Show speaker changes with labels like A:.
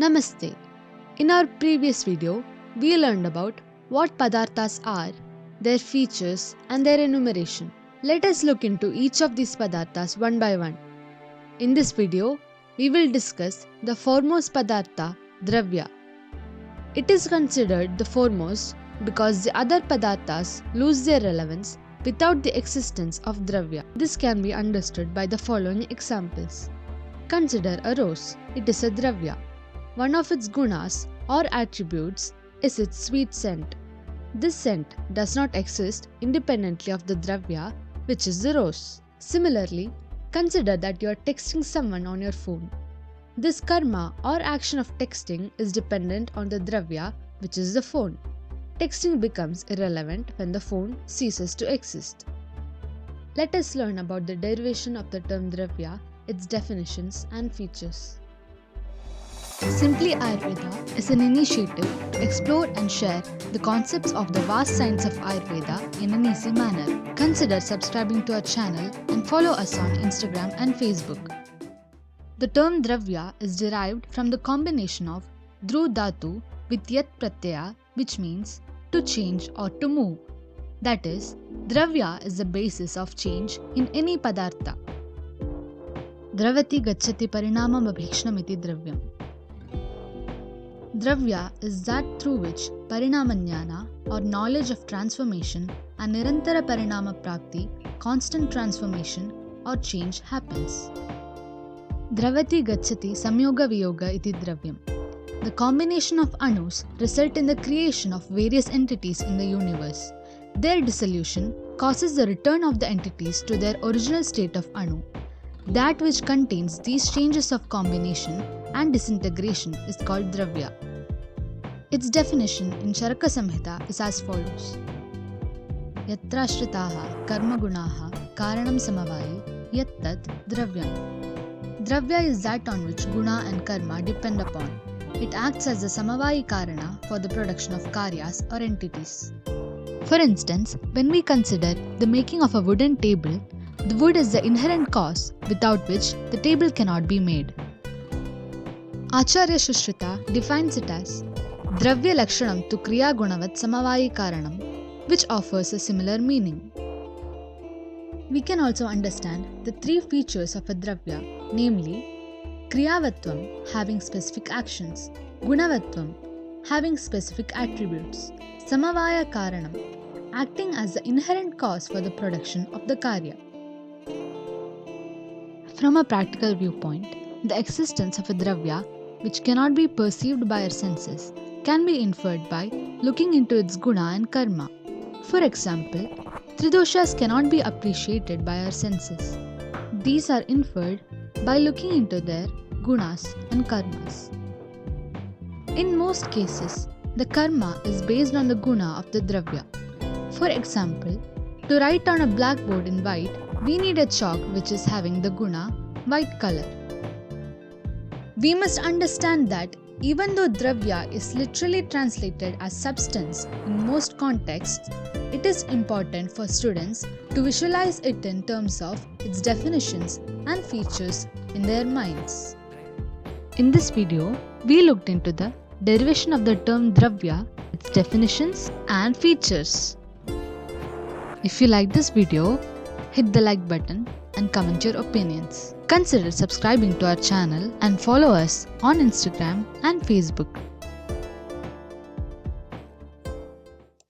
A: Namaste. In our previous video, we learned about what padarthas are, their features, and their enumeration. Let us look into each of these padarthas one by one. In this video, we will discuss the foremost padartha, dravya. It is considered the foremost because the other padarthas lose their relevance without the existence of dravya. This can be understood by the following examples. Consider a rose. It is a dravya. One of its gunas or attributes is its sweet scent. This scent does not exist independently of the dravya, which is the rose. Similarly, consider that you are texting someone on your phone. This karma or action of texting is dependent on the dravya, which is the phone. Texting becomes irrelevant when the phone ceases to exist. Let us learn about the derivation of the term dravya, its definitions and features. Simply Ayurveda is an initiative to explore and share the concepts of the vast science of Ayurveda in an easy manner. Consider subscribing to our channel and follow us on Instagram and Facebook. The term dravya is derived from the combination of dhru dhatu with yat pratyaya, which means to change or to move. That is, dravya is the basis of change in any padartha. Dravati gacchati parinamam abhikshnamiti dravyam. Dravya is that through which parinamanyana or knowledge of transformation and nirantara parinama prapti, constant transformation or change happens. Dravati gacchati samyoga viyoga iti dravyam. The combination of anus result in the creation of various entities in the universe. Their dissolution causes the return of the entities to their original state of anu. That which contains these changes of combination and disintegration is called dravya. Its definition in Charaka Samhita is as follows. Yatrashritaha karma gunaha karanam samavayi yattat dravyam. Dravya is that on which guna and karma depend upon. It acts as the samavayi karana for the production of karyas or entities. For instance, when we consider the making of a wooden table, the wood is the inherent cause without which the table cannot be made. Acharya Shushrita defines it as Dravya Lakshanam tu Kriya Gunavat Samavayi Karanam, which offers a similar meaning. We can also understand the three features of a dravya, namely Kriyavatvam, having specific actions, Gunavatvam, having specific attributes, Samavaya Karanam, acting as the inherent cause for the production of the karya. From a practical viewpoint, the existence of a dravya, which cannot be perceived by our senses, can be inferred by looking into its guna and karma. For example, tridoshas cannot be appreciated by our senses. These are inferred by looking into their gunas and karmas. In most cases, the karma is based on the guna of the dravya. For example, to write on a blackboard in white, we need a chalk which is having the guna white color. We must understand that even though dravya is literally translated as substance in most contexts, it is important for students to visualize it in terms of its definitions and features in their minds. In this video, we looked into the derivation of the term dravya, its definitions and features. If you like this video, hit the like button and comment your opinions. Consider subscribing to our channel and follow us on Instagram and Facebook.